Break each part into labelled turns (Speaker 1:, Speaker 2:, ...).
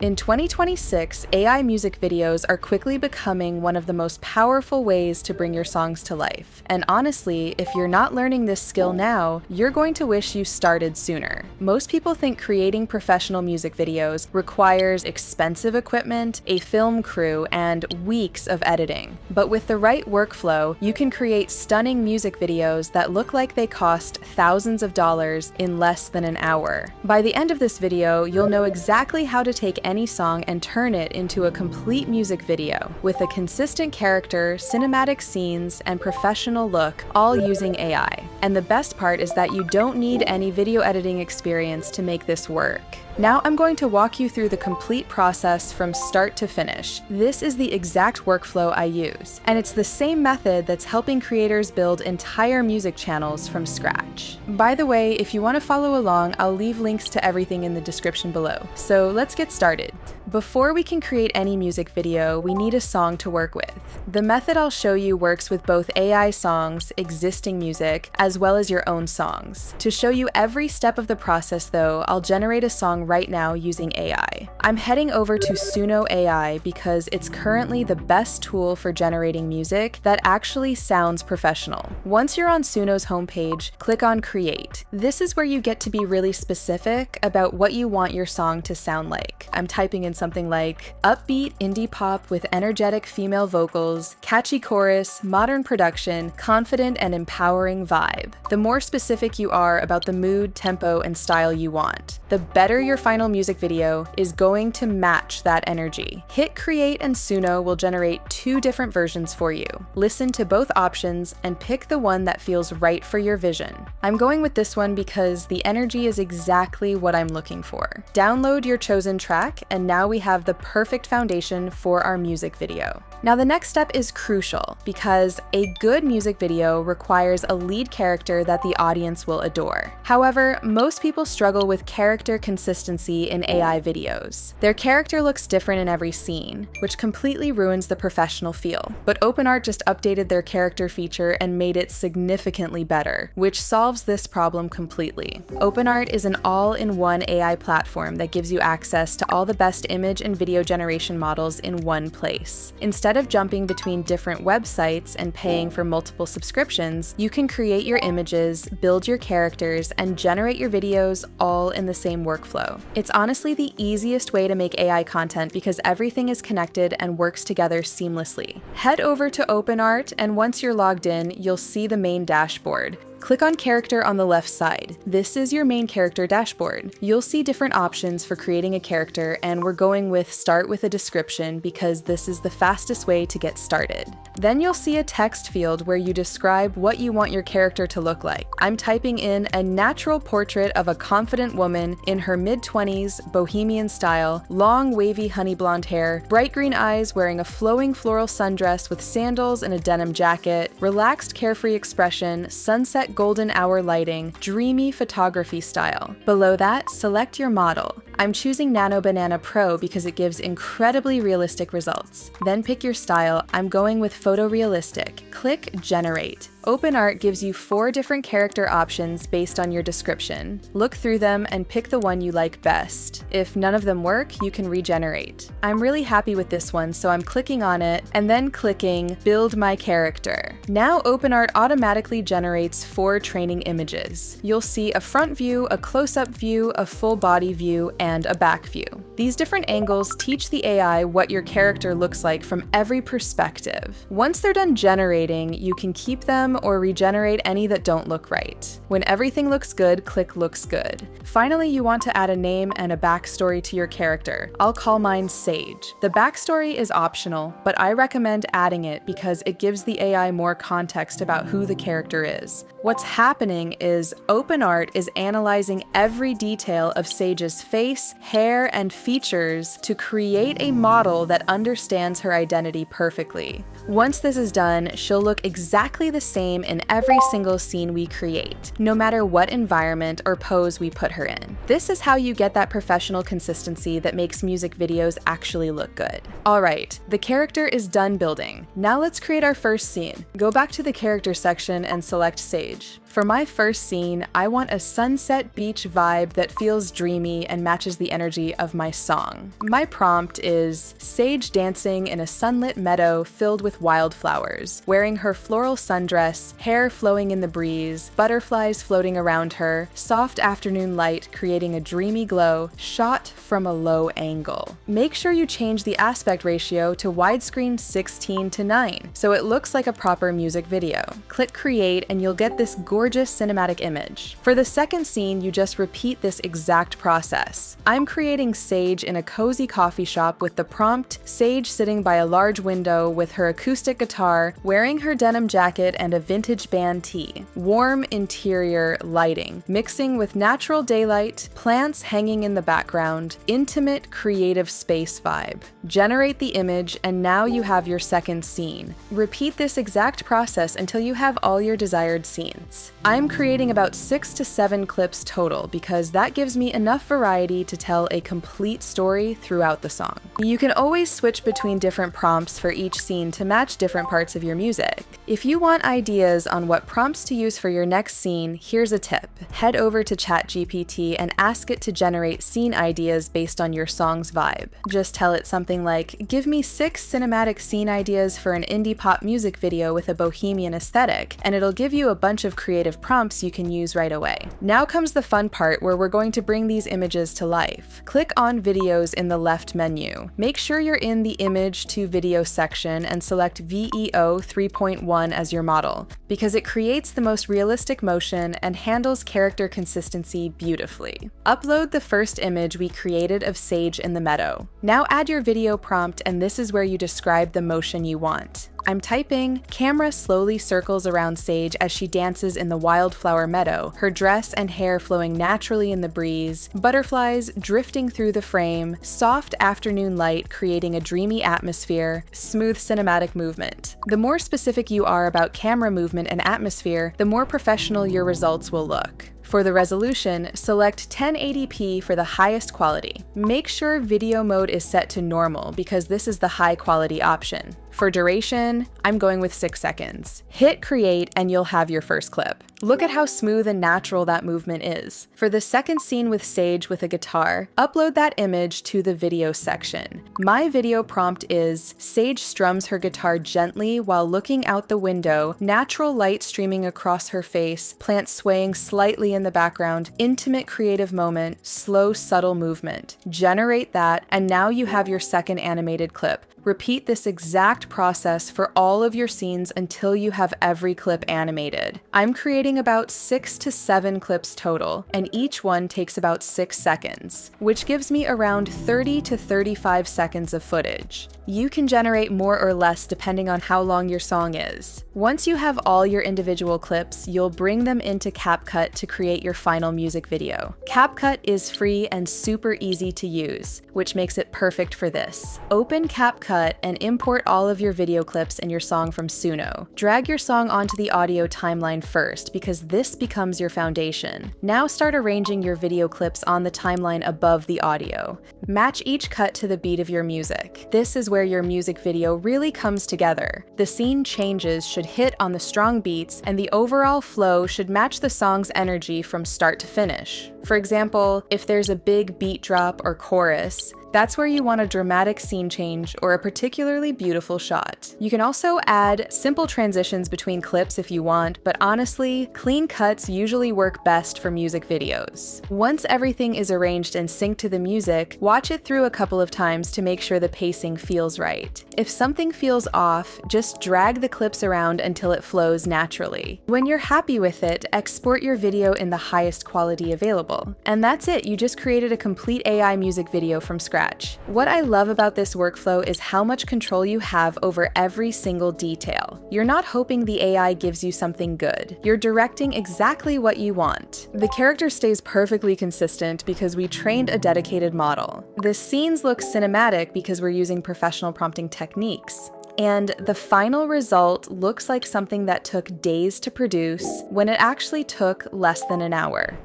Speaker 1: In 2026, AI music videos are quickly becoming one of the most powerful ways to bring your songs to life. And honestly, if you're not learning this skill now, you're going to wish you started sooner. Most people think creating professional music videos requires expensive equipment, a film crew, and weeks of editing. But with the right workflow, you can create stunning music videos that look like they cost thousands of dollars in less than an hour. By the end of this video, you'll know exactly how to take any song and turn it into a complete music video with a consistent character, cinematic scenes, and professional look, all using AI. And the best part is that you don't need any video editing experience to make this work. Now I'm going to walk you through the complete process from start to finish. This is the exact workflow I use, and it's the same method that's helping creators build entire music channels from scratch. By the way, if you want to follow along, I'll leave links to everything in the description below. So let's get started. Before we can create any music video, we need a song to work with. The method I'll show you works with both AI songs, existing music, as well as your own songs. To show you every step of the process though, I'll generate a song right now using AI. I'm heading over to Suno AI because it's currently the best tool for generating music that actually sounds professional. Once you're on Suno's homepage, click on Create. This is where you get to be really specific about what you want your song to sound like. I'm typing in something like upbeat indie pop with energetic female vocals, catchy chorus, modern production, confident and empowering vibe. The more specific you are about the mood, tempo, and style you want, the better your final music video is going to match that energy. Hit create and Suno will generate two different versions for you. Listen to both options and pick the one that feels right for your vision. I'm going with this one because the energy is exactly what I'm looking for. Download your chosen track, and now we have the perfect foundation for our music video. Now the next step is crucial because a good music video requires a lead character that the audience will adore. However, most people struggle with character consistency in AI videos. Their character looks different in every scene, which completely ruins the professional feel. But OpenArt just updated their character feature and made it significantly better, which solves this problem completely. OpenArt is an all-in-one AI platform that gives you access to all the best image and video generation models in one place. Instead of jumping between different websites and paying for multiple subscriptions, you can create your images, build your characters, and generate your videos all in the same workflow. It's honestly the easiest way to make AI content because everything is connected and works together seamlessly. Head over to OpenArt, and once you're logged in, you'll see the main dashboard. Click on Character on the left side. This is your main character dashboard. You'll see different options for creating a character, and we're going with Start with a Description because this is the fastest way to get started. Then you'll see a text field where you describe what you want your character to look like. I'm typing in a natural portrait of a confident woman in her mid-20s, bohemian style, long wavy honey blonde hair, bright green eyes, wearing a flowing floral sundress with sandals and a denim jacket, relaxed carefree expression, sunset golden hour lighting, dreamy photography style. Below that, select your model. I'm choosing Nano Banana Pro because it gives incredibly realistic results. Then pick your style. I'm going with photorealistic. Click Generate. OpenArt gives you 4 different character options based on your description. Look through them and pick the one you like best. If none of them work, you can regenerate. I'm really happy with this one, so I'm clicking on it and then clicking Build My Character. Now OpenArt automatically generates 4 training images. You'll see a front view, a close-up view, a full body view, and a back view. These different angles teach the AI what your character looks like from every perspective. Once they're done generating, you can keep them or regenerate any that don't look right. When everything looks good, click Looks Good. Finally, you want to add a name and a backstory to your character. I'll call mine Sage. The backstory is optional, but I recommend adding it because it gives the AI more context about who the character is. What's happening is OpenArt is analyzing every detail of Sage's face, hair, and features to create a model that understands her identity perfectly. Once this is done, she'll look exactly the same in every single scene we create, no matter what environment or pose we put her in. This is how you get that professional consistency that makes music videos actually look good. Alright, the character is done building. Now let's create our first scene. Go back to the character section and select Sage. For my first scene, I want a sunset beach vibe that feels dreamy and matches the energy of my song. My prompt is Sage dancing in a sunlit meadow filled with wildflowers, wearing her floral sundress, hair flowing in the breeze, butterflies floating around her, soft afternoon light creating a dreamy glow, shot from a low angle. Make sure you change the aspect ratio to widescreen 16:9, so it looks like a proper music video. Click Create and you'll get this gorgeous cinematic image. For the second scene, you just repeat this exact process. I'm creating Sage in a cozy coffee shop with the prompt, Sage sitting by a large window with her acoustic guitar, wearing her denim jacket and a vintage band tee. Warm interior lighting, mixing with natural daylight, plants hanging in the background, intimate creative space vibe. Generate the image and now you have your second scene. Repeat this exact process until you have all your desired scenes. I'm creating about 6 to 7 clips total because that gives me enough variety to tell a complete story throughout the song. You can always switch between different prompts for each scene to match different parts of your music. If you want ideas on what prompts to use for your next scene, here's a tip. Head over to ChatGPT and ask it to generate scene ideas based on your song's vibe. Just tell it something like, give me 6 cinematic scene ideas for an indie pop music video with a bohemian aesthetic, and it'll give you a bunch of creative prompts you can use right away. Now comes the fun part where we're going to bring these images to life. Click on Videos in the left menu. Make sure you're in the Image to Video section and select VEO 3.1 as your model, because it creates the most realistic motion and handles character consistency beautifully. Upload the first image we created of Sage in the meadow. Now add your video prompt, and this is where you describe the motion you want. I'm typing, camera slowly circles around Sage as she dances in the wildflower meadow, her dress and hair flowing naturally in the breeze, butterflies drifting through the frame, soft afternoon light creating a dreamy atmosphere, smooth cinematic movement. The more specific you are about camera movement and atmosphere, the more professional your results will look. For the resolution, select 1080p for the highest quality. Make sure video mode is set to normal because this is the high quality option. For duration, I'm going with 6 seconds. Hit create and you'll have your first clip. Look at how smooth and natural that movement is. For the second scene with Sage with a guitar, upload that image to the video section. My video prompt is, Sage strums her guitar gently while looking out the window, natural light streaming across her face, plants swaying slightly in the background, intimate creative moment, slow subtle movement. Generate that, and now you have your second animated clip. Repeat this exact process for all of your scenes until you have every clip animated. I'm creating about 6 to 7 clips total, and each one takes about 6 seconds, which gives me around 30 to 35 seconds of footage. You can generate more or less depending on how long your song is. Once you have all your individual clips, you'll bring them into CapCut to create your final music video. CapCut is free and super easy to use, which makes it perfect for this. Open CapCut and import all of your video clips and your song from Suno. Drag your song onto the audio timeline first because this becomes your foundation. Now start arranging your video clips on the timeline above the audio. Match each cut to the beat of your music. This is where your music video really comes together. The scene changes should hit on the strong beats, and the overall flow should match the song's energy from start to finish. For example, if there's a big beat drop or chorus, that's where you want a dramatic scene change or a particularly beautiful shot. You can also add simple transitions between clips if you want, but honestly, clean cuts usually work best for music videos. Once everything is arranged and synced to the music, watch it through a couple of times to make sure the pacing feels right. If something feels off, just drag the clips around until it flows naturally. When you're happy with it, export your video in the highest quality available. And that's it, you just created a complete AI music video from scratch. What I love about this workflow is how much control you have over every single detail. You're not hoping the AI gives you something good. You're directing exactly what you want. The character stays perfectly consistent because we trained a dedicated model. The scenes look cinematic because we're using professional prompting techniques. And the final result looks like something that took days to produce when it actually took less than an hour.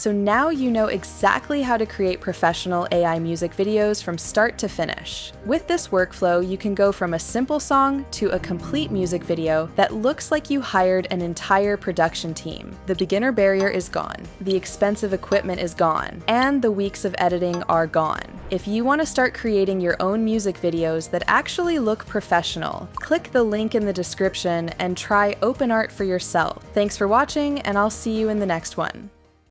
Speaker 1: So now you know exactly how to create professional AI music videos from start to finish. With this workflow, you can go from a simple song to a complete music video that looks like you hired an entire production team. The beginner barrier is gone, the expensive equipment is gone, and the weeks of editing are gone. If you want to start creating your own music videos that actually look professional, click the link in the description and try OpenArt for yourself. Thanks for watching, and I'll see you in the next one.